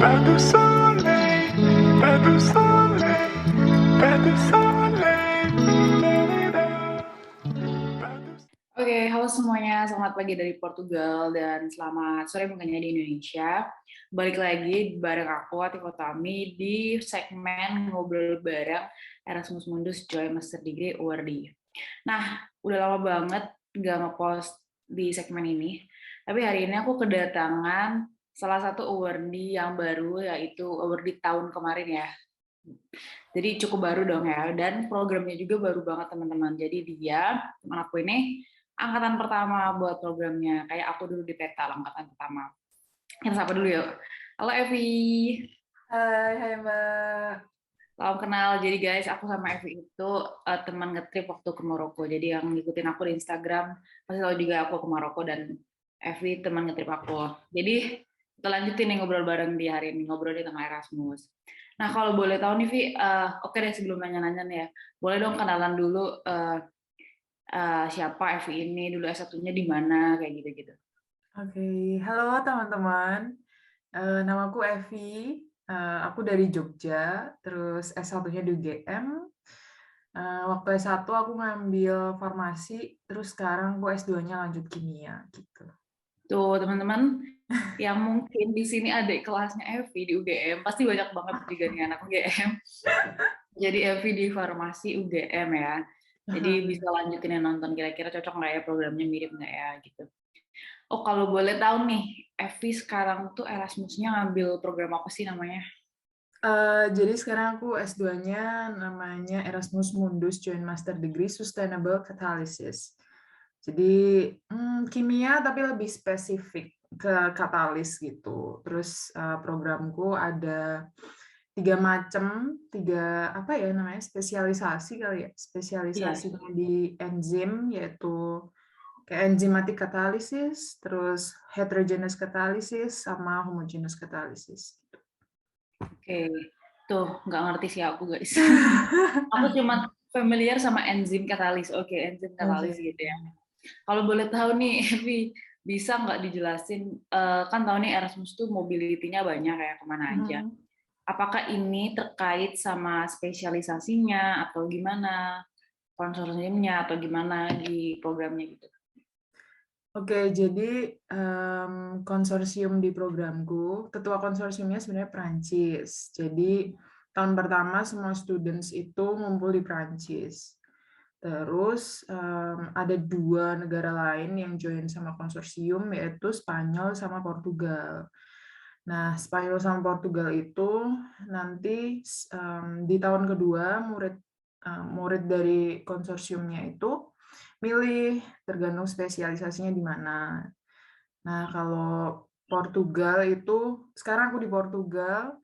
Pas de soleil, pas de soleil, pas de soleil. Oke, halo semuanya. Selamat pagi dari Portugal dan selamat sore mungkinnya di Indonesia. Balik lagi bareng aku, Atif Utami, di segmen Ngobrol Bareng Erasmus Mundus Joy Master Degree URD. Nah, udah lama banget nggak ngepost di segmen ini, tapi hari ini aku kedatangan salah satu awardee yang baru, yaitu awardee tahun kemarin ya. Jadi cukup baru dong ya, dan programnya juga baru banget teman-teman. Jadi dia, teman aku ini, angkatan pertama buat programnya. Kayak aku dulu di Peta, angkatan pertama. Yang siapa dulu yuk? Halo Evi. Hai Mbak. Salam kenal. Jadi guys, aku sama Evi itu teman ngetrip waktu ke Maroko. Jadi yang ngikutin aku di Instagram, pasti tahu juga aku ke Maroko dan Evi teman ngetrip aku. Jadi kita lanjutin nih ngobrol bareng di hari ini, ngobrol di tengah Erasmus. Nah, kalau boleh tahu nih, Vi, oke deh sebelum nanya-nanya nih ya, boleh dong kenalan dulu siapa Evi ini, dulu S1-nya di mana, kayak gitu-gitu. Oke, halo teman-teman. Namaku Evi. Aku dari Jogja, terus S1-nya di UGM. Waktu S1 aku ngambil farmasi, terus sekarang aku S2-nya lanjut kimia gitu. Tuh, teman-teman, yang mungkin di sini adik kelasnya Evi di UGM, pasti banyak banget juga nih anak UGM. Jadi Evi di farmasi UGM ya. Jadi bisa lanjutin yang nonton, kira-kira cocok nggak ya, programnya mirip nggak ya gitu. Oh, kalau boleh tahu nih, Evi sekarang tuh Erasmusnya ngambil program apa sih namanya? Jadi sekarang aku S2-nya namanya Erasmus Mundus Joint Master Degree Sustainable Catalysis. Jadi kimia tapi lebih spesifik ke katalis gitu. Terus programku ada tiga apa ya namanya, spesialisasi kali ya. Spesialisasinya di enzim, yaitu kayak enzimatic catalysis, terus heterogeneous catalysis, sama homogeneous catalysis. Oke, tuh nggak ngerti sih aku guys. Aku cuma familiar sama enzim katalis. Oke, enzim katalis gitu ya. Kalau boleh tahu nih, Evi, bisa nggak dijelasin, kan tahu nih Erasmus tuh mobility-nya banyak ya, kemana aja. Apakah ini terkait sama spesialisasinya atau gimana, konsorsiumnya atau gimana di programnya gitu? Oke, jadi konsorsium di programku, ketua konsorsiumnya sebenarnya Perancis. Jadi tahun pertama semua students itu ngumpul di Perancis. Terus ada 2 negara lain yang join sama konsorsium, yaitu Spanyol sama Portugal. Nah, Spanyol sama Portugal itu nanti di tahun kedua murid dari konsorsiumnya itu milih tergantung spesialisasinya di mana. Nah, kalau Portugal itu, sekarang aku di Portugal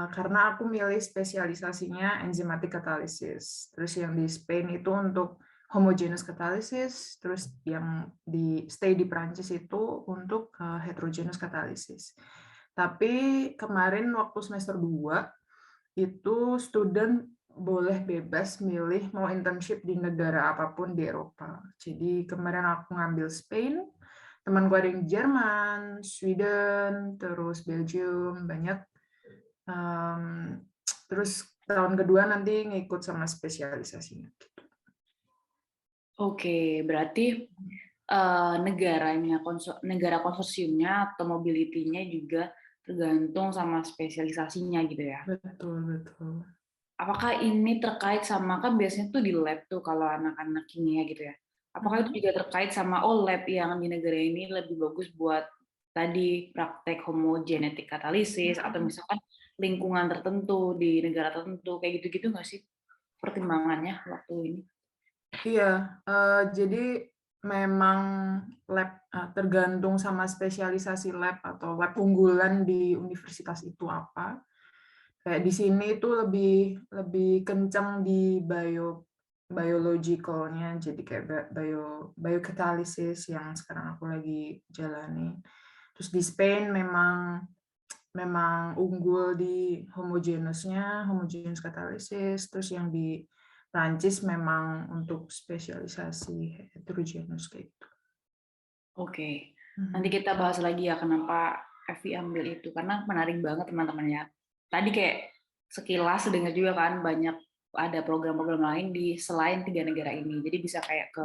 karena aku milih spesialisasinya enzymatic catalysis. Terus yang di Spain itu untuk homogeneous catalysis, terus yang di stay di Prancis itu untuk heterogeneous catalysis. Tapi kemarin waktu semester 2 itu student boleh bebas milih mau internship di negara apapun di Eropa. Jadi kemarin aku ngambil Spain, temanku ada yang Jerman, Sweden, terus Belgium, banyak. Terus tahun kedua nanti ngikut sama spesialisasinya. Oke, berarti negara konsorsiumnya atau mobility-nya juga tergantung sama spesialisasinya gitu ya. Betul, betul. Apakah ini terkait sama, kan biasanya tuh di lab tuh kalau anak-anak kimia gitu ya. Apakah itu juga terkait sama lab yang di negara ini lebih bagus buat tadi praktek homogenetic katalisis atau misalkan lingkungan tertentu di negara tertentu kayak gitu-gitu nggak sih pertimbangannya waktu ini? Iya, jadi memang lab tergantung sama spesialisasi lab atau lab unggulan di universitas itu apa. Kayak di sini itu lebih kencang di biologicalnya, jadi kayak biokatalisis yang sekarang aku lagi jalani. Terus di Spain memang unggul di homogeneous catalysis, terus yang di Prancis memang untuk spesialisasi heterogeneous kayak gitu. Oke, nanti kita bahas lagi ya kenapa Evi ambil itu karena menarik banget teman-teman ya. Tadi kayak sekilas dengar juga kan banyak ada program-program lain di selain 3 negara ini. Jadi bisa kayak ke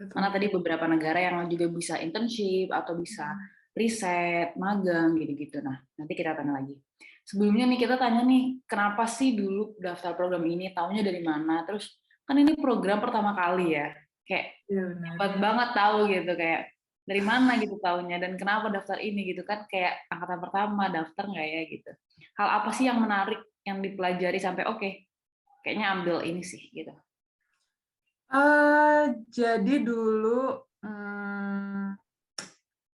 Betul. mana tadi beberapa negara yang juga bisa internship atau bisa riset, magang gitu-gitu. Nah, nanti kita tanya lagi. Sebelumnya nih kita tanya nih, kenapa sih dulu daftar program ini? Taunya dari mana? Terus kan ini program pertama kali ya. Kayak Iya benar. hebat banget tahu gitu kayak dari mana gitu taunya dan kenapa daftar ini gitu kan kayak angkatan pertama daftar nggak ya gitu. Hal apa sih yang menarik yang dipelajari sampai oke, kayaknya ambil ini sih gitu. Jadi dulu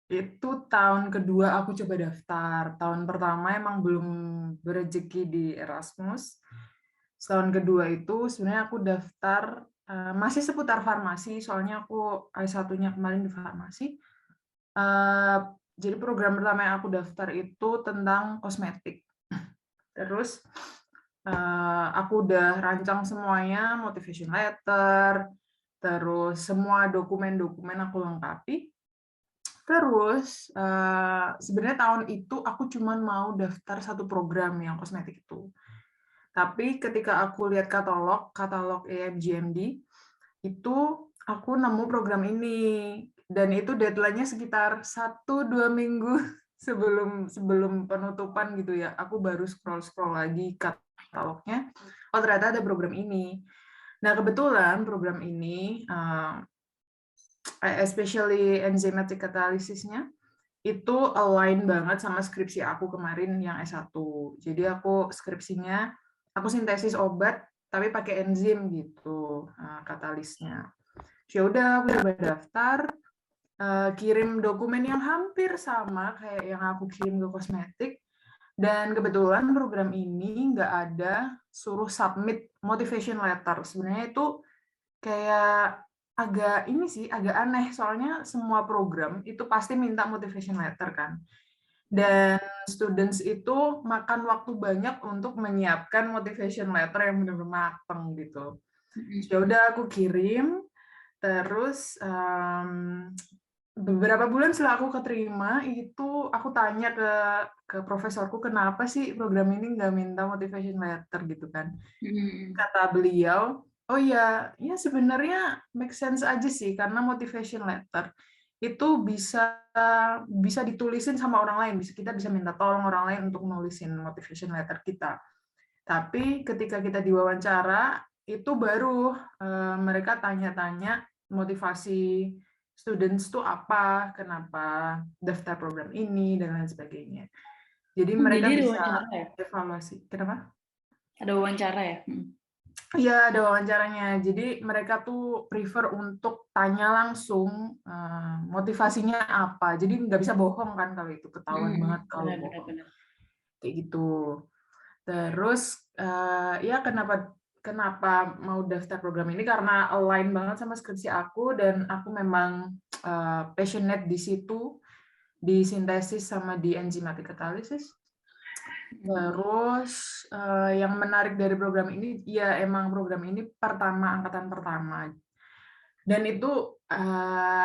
itu tahun kedua aku coba daftar. Tahun pertama emang belum berezeki di Erasmus. Tahun kedua itu sebenarnya aku daftar masih seputar farmasi, soalnya aku S1-nya kemarin di farmasi. Jadi program pertama yang aku daftar itu tentang kosmetik. Terus aku udah rancang semuanya, motivation letter, terus semua dokumen-dokumen aku lengkapi. Terus sebenarnya tahun itu aku cuma mau daftar satu program yang kosmetik itu. Tapi ketika aku lihat katalog EMGMD, itu aku nemu program ini. Dan itu deadline-nya sekitar 1-2 minggu sebelum penutupan gitu ya. Aku baru scroll-scroll lagi katalognya. Oh ternyata ada program ini. Nah kebetulan program ini, especially enzymatic catalysis-nya, itu align banget sama skripsi aku kemarin yang S1. Jadi aku skripsinya, aku sintesis obat, tapi pakai enzim gitu, katalisnya. Ya udah, aku coba daftar, kirim dokumen yang hampir sama kayak yang aku kirim ke kosmetik, dan kebetulan program ini nggak ada suruh submit motivation letter. Sebenarnya itu kayak agak ini sih, agak aneh, soalnya semua program itu pasti minta motivation letter kan. Dan students itu makan waktu banyak untuk menyiapkan motivation letter yang benar-benar mateng gitu. Ya udah aku kirim, terus beberapa bulan setelah aku keterima itu aku tanya ke profesorku kenapa sih program ini nggak minta motivation letter gitu kan. Kata beliau, oh ya, ya sebenarnya make sense aja sih karena motivation letter itu bisa ditulisin sama orang lain, kita bisa minta tolong orang lain untuk nulisin motivation letter kita. Tapi ketika kita diwawancara itu baru mereka tanya-tanya motivasi students itu apa, kenapa daftar program ini dan lain sebagainya. Jadi mereka Jadi ada bisa wawancara ya? evaluasi. Kenapa? Ada wawancara ya? Iya, ada wawancaranya. Jadi mereka tuh prefer untuk tanya langsung motivasinya apa. Jadi nggak bisa bohong kan kalau itu ketahuan banget kalau bohong. Benar-benar. Kayak gitu. Terus ya kenapa mau daftar program ini karena align banget sama skripsi aku dan aku memang passionate di situ, di sintesis sama di enzymatic catalysis. Terus yang menarik dari program ini, ya emang program ini angkatan pertama. Dan itu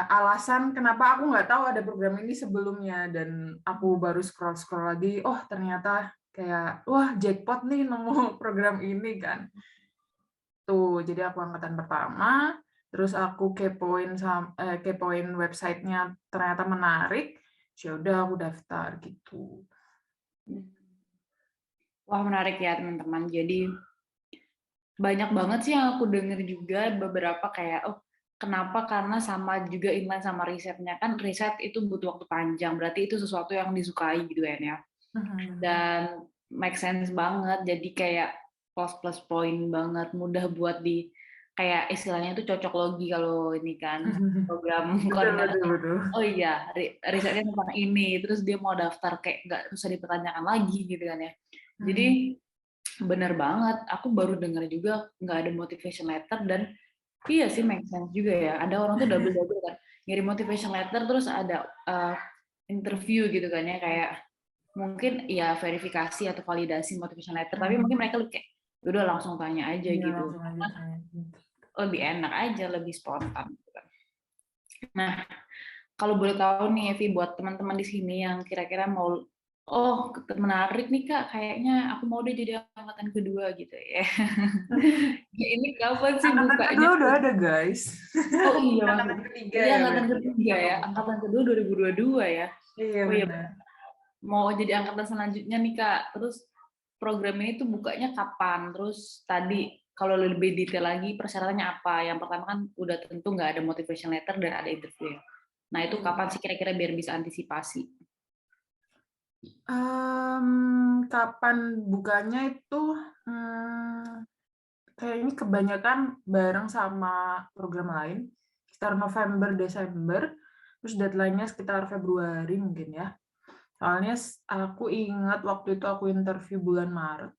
alasan kenapa aku nggak tahu ada program ini sebelumnya. Dan aku baru scroll-scroll lagi, oh ternyata kayak, wah jackpot nih nemu program ini kan. Tuh, jadi aku angkatan pertama, terus aku kepoin websitenya ternyata menarik, ya udah aku daftar gitu. Wah menarik ya teman-teman. Jadi banyak banget sih yang aku denger juga beberapa kayak kenapa karena sama juga inline sama risetnya kan riset itu butuh waktu panjang berarti itu sesuatu yang disukai gitu kan ya. Dan make sense banget jadi kayak plus point banget mudah buat di kayak istilahnya itu cocok logi kalau ini kan program koordinasi. Betul. Oh iya risetnya tentang ini terus dia mau daftar kayak nggak usah dipertanyakan lagi gitu kan ya. Jadi bener banget, aku baru dengar juga nggak ada motivation letter dan iya sih make sense juga ya. Ada orang tuh double kan, ngirim motivation letter terus ada interview gitu kan ya kayak mungkin ya verifikasi atau validasi motivation letter, tapi mungkin mereka kayak udah langsung tanya aja Iya, gitu, langsung aja. lebih enak aja, lebih spontan. Gitu kan. Nah kalau boleh tahu nih Evi, buat teman-teman di sini yang kira-kira mau, oh menarik nih Kak, kayaknya aku mau deh jadi angkatan kedua gitu ya. Ya, ini kapan sih Angkatan bukanya? kedua udah ada, guys. Oh iya, Angkatan maksudnya. ketiga Iya, ya, angkatan berarti. ketiga ya. Angkatan kedua 2022 ya. Iya, Oh iya, benar. mau jadi angkatan selanjutnya nih Kak. Terus program ini tuh bukanya kapan? Terus tadi kalau lebih detail lagi persyaratannya apa? Yang pertama kan udah tentu nggak ada motivation letter dan ada interview ya. Nah itu kapan sih kira-kira biar bisa antisipasi? Kapan bukanya itu kayaknya kebanyakan bareng sama program lain, sekitar November, Desember, terus deadline-nya sekitar Februari mungkin ya. Soalnya aku ingat waktu itu aku interview bulan Maret,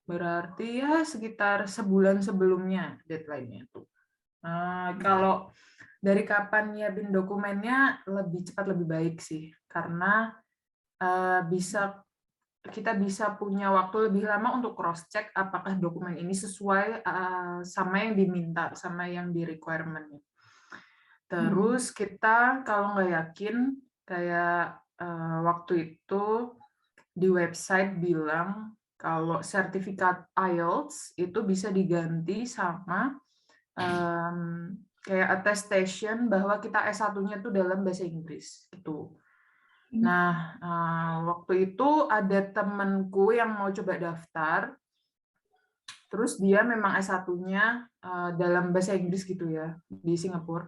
berarti ya sekitar sebulan sebelumnya deadline-nya itu. Kalau dari kapan nyiapin dokumennya lebih cepat lebih baik sih, karena kita bisa punya waktu lebih lama untuk cross check apakah dokumen ini sesuai sama yang diminta, sama yang di requirement. Terus kita kalau nggak yakin, kayak waktu itu di website bilang kalau sertifikat IELTS itu bisa diganti sama kayak attestation bahwa kita S1-nya tuh dalam bahasa Inggris gitu. Nah, waktu itu ada temenku yang mau coba daftar, terus dia memang S1-nya dalam bahasa Inggris gitu ya, di Singapura.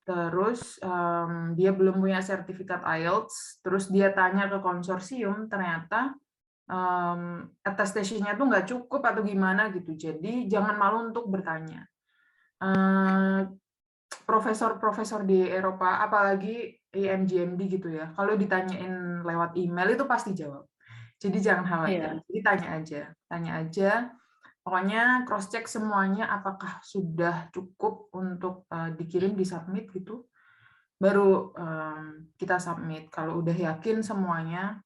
Terus dia belum punya sertifikat IELTS, terus dia tanya ke konsorsium, ternyata attestation-nya tuh nggak cukup atau gimana gitu. Jadi jangan malu untuk bertanya. Profesor-profesor di Eropa, apalagi IMGMD gitu ya, kalau ditanyain lewat email itu pasti jawab. Jadi jangan khawatir. Jadi tanya aja. Pokoknya cross check semuanya apakah sudah cukup untuk dikirim, disubmit gitu. Baru kita submit. Kalau udah yakin semuanya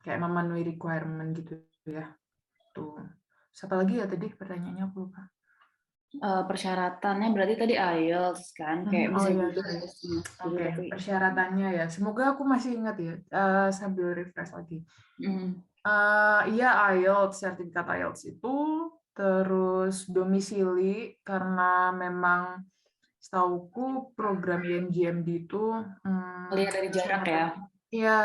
kayak memenuhi requirement gitu ya. Tuh. Siapa lagi ya tadi pertanyaannya aku lupa. Persyaratannya berarti tadi IELTS kan, kayak bisa juga. Oke, persyaratannya ya. Semoga aku masih ingat ya, sambil refresh lagi. Iya, IELTS, sertifikat IELTS itu, terus domisili, karena memang setauku program INGMD itu lihat dari jarak ya. Iya,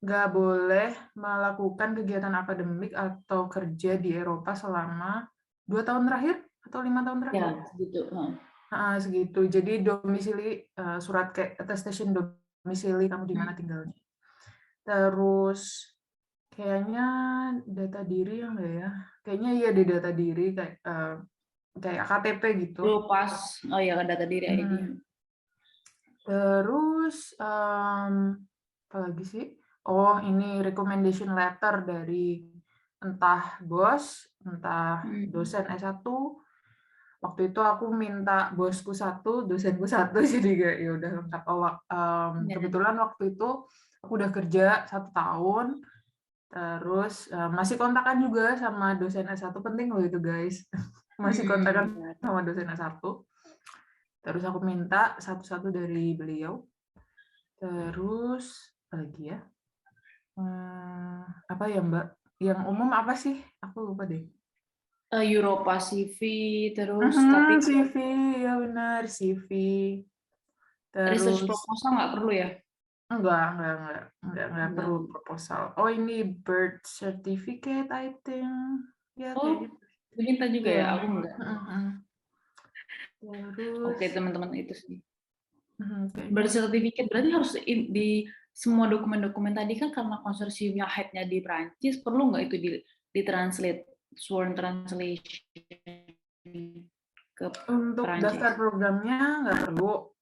nggak boleh melakukan kegiatan akademik atau kerja di Eropa selama 2 tahun terakhir atau 5 tahun terakhir. Ya, segitu. Segitu. Jadi domisili, surat kayak attestation domisili kamu di mana tinggalnya. Terus kayaknya data diri ya enggak ya? Kayaknya iya di data diri kayak KTP gitu. Pas, oh ya data diri ID. Terus apa lagi sih? Oh, ini recommendation letter dari entah bos, entah dosen S1. Waktu itu aku minta bosku 1, dosenku 1, jadi kayak ya udah lengkap. Kebetulan waktu itu aku udah kerja 1 tahun, terus masih kontakan juga sama dosen S1, penting loh itu guys. Masih kontakan sama dosen S1. Terus aku minta satu-satu dari beliau. Terus apa lagi ya? Apa ya Mbak? Yang umum apa sih? Aku lupa deh. Europa CV, terus tapi CV, ya benar, CV. Terus research proposal nggak perlu ya? Enggak perlu proposal. Oh, ini birth certificate, I think. Ya, kayak gitu. Diminta juga ya? Aku enggak. Terus, Oke, teman-teman itu sih. birth certificate berarti harus di semua dokumen-dokumen tadi kan, karena konsorsiumnya head-nya di Prancis, perlu nggak itu ditranslate, sworn translation ke untuk Prancis? daftar programnya nggak perlu.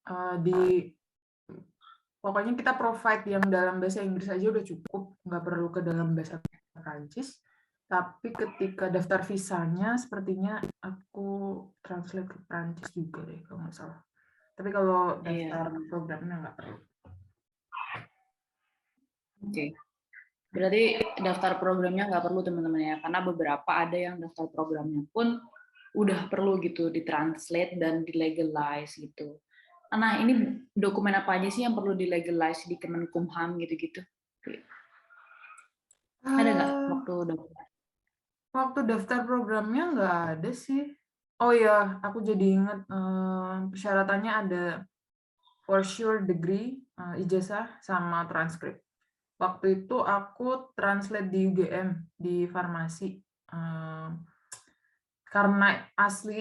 Pokoknya kita provide yang dalam bahasa Inggris aja udah cukup, nggak perlu ke dalam bahasa Prancis. Tapi ketika daftar visanya, sepertinya aku translate ke Prancis juga deh, kalau nggak salah. Tapi kalau daftar programnya nggak perlu. Oke. Berarti daftar programnya nggak perlu teman-teman ya, karena beberapa ada yang daftar programnya pun udah perlu gitu ditranslate dan dilegalize gitu. Nah, ini dokumen apa aja sih yang perlu dilegalize di Kemenkumham gitu-gitu? Ada nggak Eh, waktu daftar? Waktu daftar programnya nggak ada sih. Oh ya, aku jadi ingat persyaratannya ada for sure degree, ijazah sama transkrip. Waktu itu aku translate di UGM di farmasi. Eh, karena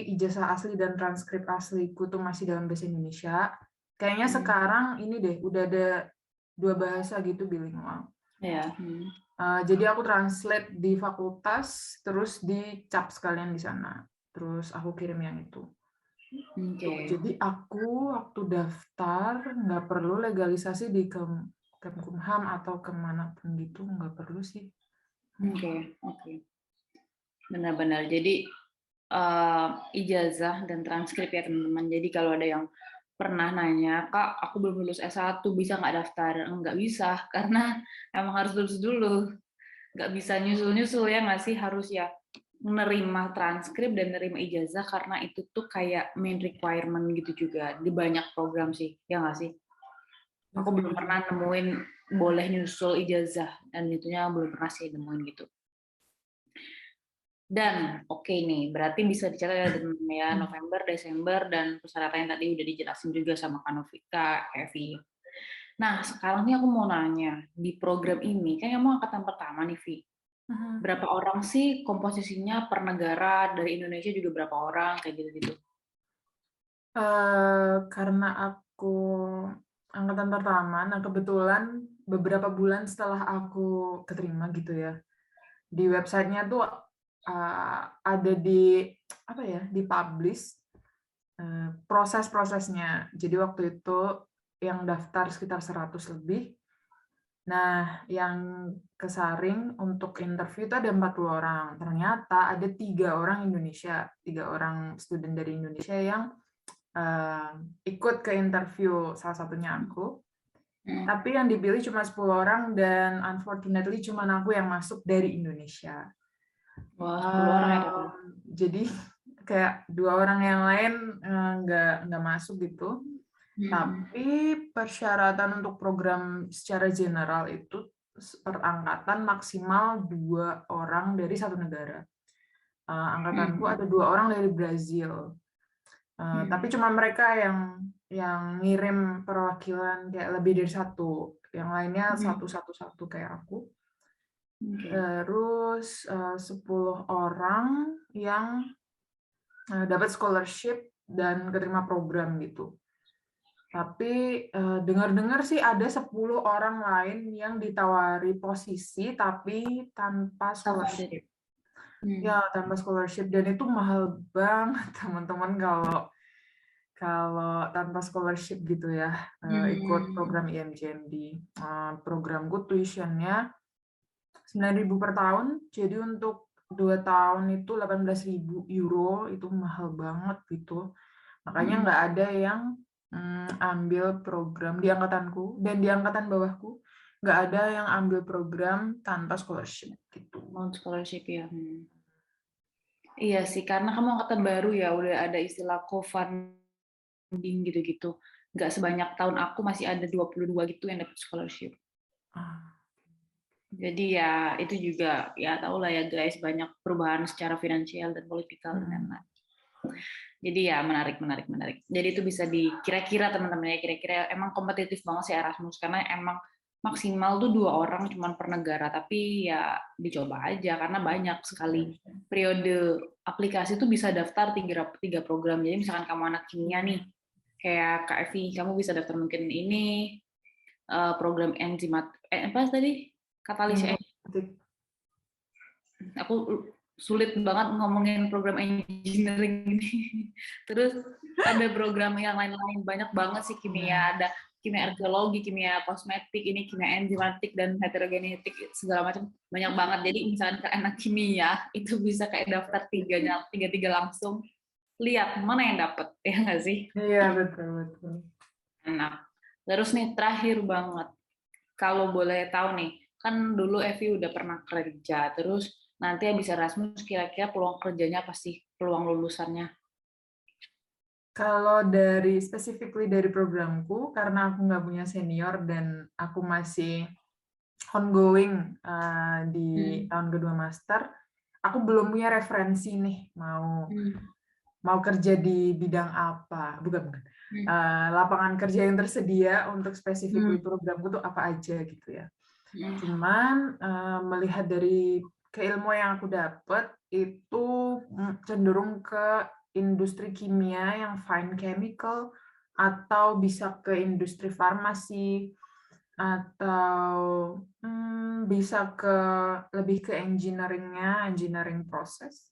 ijazah asli dan transkrip asliku tuh masih dalam bahasa Indonesia. Kayaknya sekarang ini deh udah ada 2 bahasa gitu bilingual. Ya. Jadi aku translate di fakultas, terus dicap sekalian di sana. Terus aku kirim yang itu. Jadi aku waktu daftar nggak perlu legalisasi di Kemkumham atau kemanapun gitu, nggak perlu sih. Oke. Benar-benar. Jadi ijazah dan transkrip ya teman-teman. Jadi kalau ada yang pernah nanya, Kak, aku belum lulus S1, bisa nggak daftar? Nggak bisa, karena emang harus lulus dulu. Nggak bisa nyusul-nyusul ya nggak sih? Harus ya menerima transkrip dan menerima ijazah, karena itu tuh kayak main requirement gitu juga. Di banyak program sih, ya nggak sih? Aku belum pernah nemuin boleh nyusul ijazah, dan itunya belum pernah sih nemuin gitu. Dan oke nih, berarti bisa dicatat ya November, Desember, dan persyaratan yang tadi udah dijelasin juga sama Kanovika, Evi. Nah, sekarang nih aku mau nanya, di program ini, kan kamu angkatan pertama nih, Vi. Berapa orang sih komposisinya per negara, dari Indonesia juga berapa orang, kayak gitu-gitu? Karena aku angkatan pertama, nah kebetulan beberapa bulan setelah aku keterima gitu ya, di websitenya tuh ada di apa ya, dipublish proses-prosesnya. Jadi waktu itu yang daftar sekitar 100 lebih. Nah, yang kesaring untuk interview itu ada 40 orang. Ternyata ada 3 orang Indonesia, 3 orang student dari Indonesia yang ikut ke interview, salah satunya aku. Tapi yang dipilih cuma 10 orang dan unfortunately cuma aku yang masuk dari Indonesia. Wah, 10 orang ya, Kak? Jadi kayak 2 orang yang lain nggak masuk gitu. Tapi persyaratan untuk program secara general itu per angkatan maksimal 2 orang dari satu negara. Angkatanku ada 2 orang dari Brazil. Tapi cuma mereka yang ngirim perwakilan kayak lebih dari satu. Yang lainnya satu kayak aku. Terus 10 orang yang dapat scholarship dan keterima program gitu. Tapi dengar-dengar sih ada 10 orang lain yang ditawari posisi tapi tanpa scholarship. Ya, tanpa scholarship, dan itu mahal banget teman-teman kalau tanpa scholarship gitu ya, ikut program IMJMD. Programku tuitionnya 9.000 per tahun, jadi untuk 2 tahun itu 18.000 euro, itu mahal banget gitu. Makanya nggak ada yang ambil program di angkatanku, dan di angkatan bawahku nggak ada yang ambil program tanpa scholarship gitu. Scholarship ya. Iya sih, karena kamu angkatan baru ya, udah ada istilah co-funding gitu-gitu. Nggak sebanyak tahun aku, masih ada 22 gitu yang dapat scholarship. Jadi ya itu juga ya tau lah ya guys, banyak perubahan secara finansial dan politikal dan lain-lain. Jadi ya menarik. Jadi itu bisa kira-kira teman-teman ya, kira-kira emang kompetitif banget sih Erasmus, karena emang maksimal tuh 2 orang cuman per negara, tapi ya dicoba aja karena banyak sekali periode aplikasi tuh bisa daftar 3 program. Jadi misalkan kamu anak kimia nih, kayak Kak Evi, kamu bisa daftar mungkin ini program enzimat apa tadi? Katalis aku sulit banget ngomongin program engineering ini. Terus ada program yang lain-lain, banyak banget sih kimia, ada kimia arkeologi, kimia kosmetik, ini kimia enzimatik dan heterogenetik segala macam, banyak banget. Jadi misalnya ke anak kimia itu bisa kayak daftar tiga langsung, lihat mana yang dapat, ya nggak sih? Iya, betul. Nah, terus nih terakhir banget, kalau boleh tahu nih, kan dulu Evi udah pernah kerja, terus nanti habis Erasmus kira-kira peluang kerjanya apa sih, peluang lulusannya? Kalau dari specifically dari programku, karena aku nggak punya senior dan aku masih ongoing di tahun kedua master, aku belum punya referensi nih mau kerja di bidang apa, bukan. Lapangan kerja yang tersedia untuk specifically programku tuh apa aja gitu ya. Cuman melihat dari keilmuan yang aku dapat itu cenderung ke industri kimia yang fine chemical atau bisa ke industri farmasi atau bisa ke lebih ke engineering proses.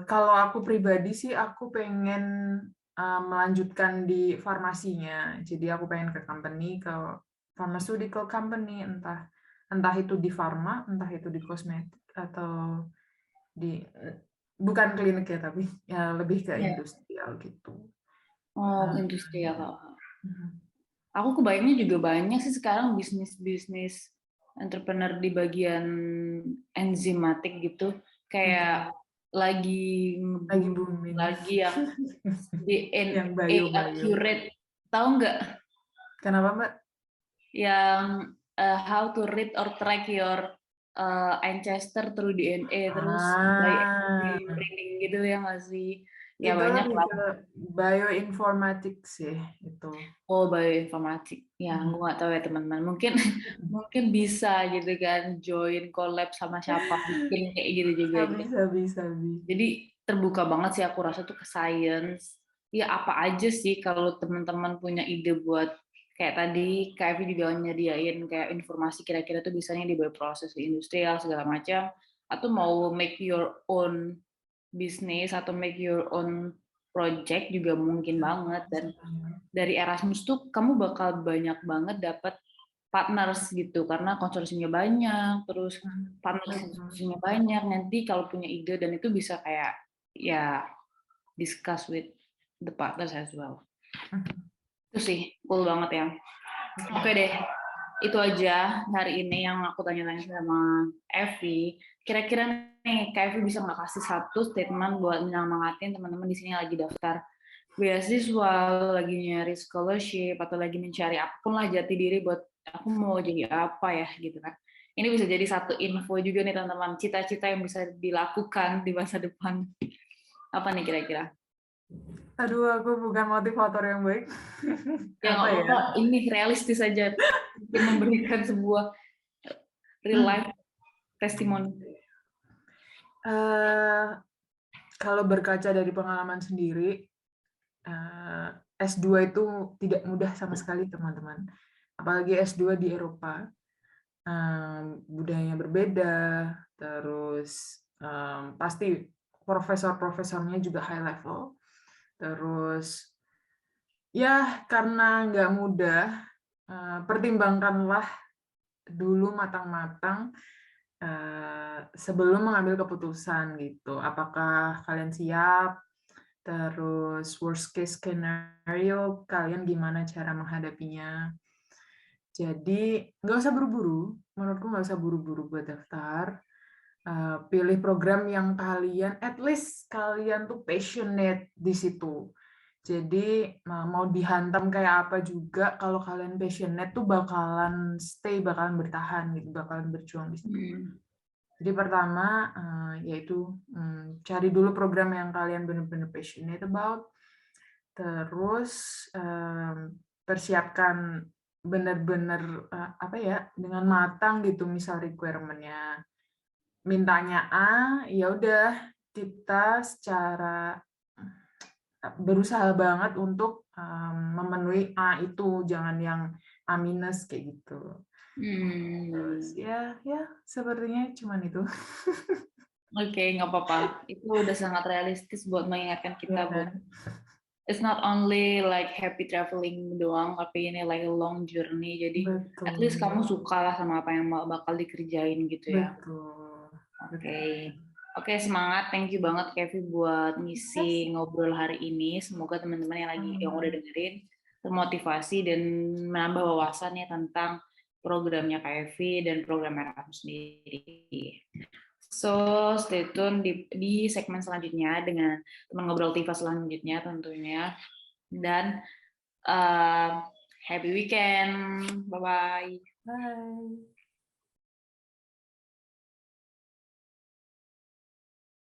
Kalau aku pribadi sih aku pengen melanjutkan di farmasinya. Jadi aku pengen ke pharmaceutical company, entah itu di farma, entah itu di kosmetik atau di bukan klinik ya, tapi ya lebih ke industrial gitu. Oh, industrial. Aku kebayangnya juga banyak sih sekarang bisnis entrepreneur di bagian enzimatik gitu, kayak lagi booming. lagi yang yang DNA accurate, tahu nggak? Kenapa Mbak? Yang how to read or track your ancestor through DNA, terus by reading gitu ya nggak sih? Ya itu banyak lebih lah. ke bioinformatics sih itu. Oh, bioinformatik. Ya, gue nggak tahu ya teman-teman. Mungkin bisa gitu kan join collab sama siapa mungkin kayak gitu juga. Bisa. Jadi terbuka banget sih aku rasa tuh ke science. Ya apa aja sih kalau teman-teman punya ide buat kayak tadi KFV juga nyediain kayak informasi kira-kira tuh bisanya di bioproses di industrial segala macam, atau mau make your own business atau make your own project juga mungkin banget. Dan dari Erasmus tuh kamu bakal banyak banget dapat partners gitu karena konsorsiumnya banyak, terus partnersnya banyak. Nanti kalau punya ide dan itu bisa kayak ya discuss with the partners as well. Itu sih cool banget ya. Oke deh, itu aja hari ini yang aku tanya-tanya sama Evi. Kira-kira nih Kak Evi bisa nggak kasih satu statement buat menyemangatin teman-teman di sini lagi daftar beasiswa, lagi nyari scholarship, atau lagi mencari apapun lah jati diri buat aku mau jadi apa ya gitu kan. Ini bisa jadi satu info juga nih teman-teman, cita-cita yang bisa dilakukan di masa depan. Apa nih kira-kira? Aduh, aku bukan motivator yang baik. Ya nggak apa-apa, ini realistis aja. Memberikan sebuah real life testimoni. Kalau berkaca dari pengalaman sendiri, S2 itu tidak mudah sama sekali, teman-teman. Apalagi S2 di Eropa. Budayanya berbeda, terus pasti profesor-profesornya juga high level. Terus ya karena nggak mudah, pertimbangkanlah dulu matang-matang sebelum mengambil keputusan gitu. Apakah kalian siap? Terus worst case scenario kalian gimana cara menghadapinya? Jadi nggak usah buru-buru. Menurutku nggak usah buru-buru buat daftar. Pilih program yang kalian, at least kalian tuh passionate di situ. Jadi mau dihantam kayak apa juga, kalau kalian passionate tuh bakalan stay, bakalan bertahan gitu, bakalan berjuang di situ. Jadi pertama yaitu cari dulu program yang kalian benar-benar passionate about. Terus persiapkan benar-benar dengan matang gitu, misal requirement-nya mintanya A, ya udah kita secara berusaha banget untuk memenuhi A itu, jangan yang A minus kayak gitu. Terus ya sepertinya cuman itu. Oke, nggak apa-apa. Itu udah sangat realistis buat mengingatkan kita buat it's not only like happy traveling doang, tapi ini like a long journey. Jadi at least kamu suka lah sama apa yang bakal dikerjain gitu ya. Oke, semangat. Thank you banget Kevin buat ngisi ngobrol hari ini. Semoga teman-teman yang udah dengerin termotivasi dan menambah wawasan ya tentang programnya KFV dan program Erasmus sendiri. So, stay tune di segmen selanjutnya dengan teman ngobrol Tifa selanjutnya tentunya. Dan happy weekend. Bye-bye. Bye.